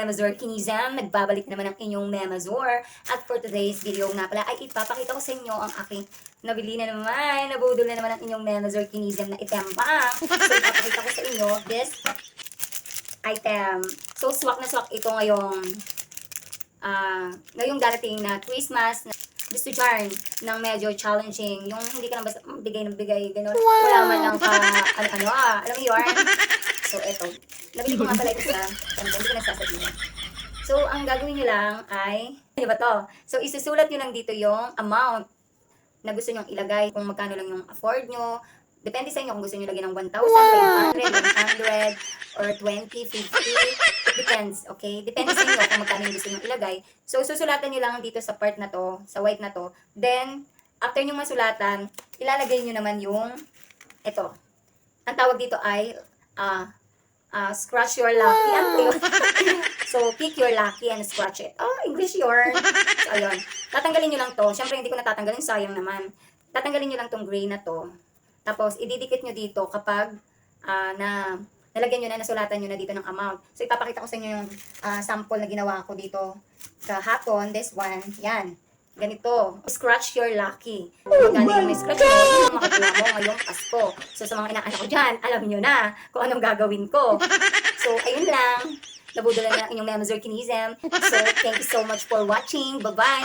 Memazor Kinizam. Nagbabalik naman ang inyong Memazor. At for today's video nga pala ay ipapakita ko sa inyo ang aking nabili na naman. Nabudol na naman ang inyong Memazor Kinizam na itembang. So ipapakita ko sa inyo this item. So swak na swak ito ngayong darating na Christmas na gusto dyan ng medyo challenging. Yung hindi ka lang basta bigay ng bigay, gano'n. Wow. Wala man lang alam mo yun? So, eto. Nabili ko nga pala ito sa hindi ko nagsasabihin. So, ang gagawin nyo lang ay, di ba to? So, isusulat nyo lang dito yung amount na gusto nyong ilagay, kung magkano lang yung afford nyo. Depende sa inyo kung gusto nyo lagyan ng 1,000, 500, 100, or 20, 50. It depends, okay? Depende sa inyo kung magkano yung gusto nyo ilagay. So, susulatan nyo lang dito sa part na to, sa white na to. Then, after nyo masulatan, ilalagay nyo naman yung, ito. Ang tawag dito ay, scratch your lucky. Ano ba yun? So, pick your lucky and scratch it. Oh, English yun. So, ayun. Tatanggalin nyo lang to. Siyempre, hindi ko natatanggalin. Sayang naman. Tatanggalin nyo lang tong gray na to. Tapos, ididikit nyo dito kapag nalagyan nyo na, nasulatan nyo na dito ng amount. So, ipapakita ko sa inyo yung sample na ginawa ko dito kahapon. This one. Yan. Ganito. Scratch your lucky. Magkano yung may scratch mo, yun yung makakuha mo ngayong Pasko. So, sa mga inaanak ko dyan, alam nyo na kung anong gagawin ko. So, ayun lang. Nabudulan na ang inyong Memazor Kinizam. So, thank you so much for watching. Bye-bye.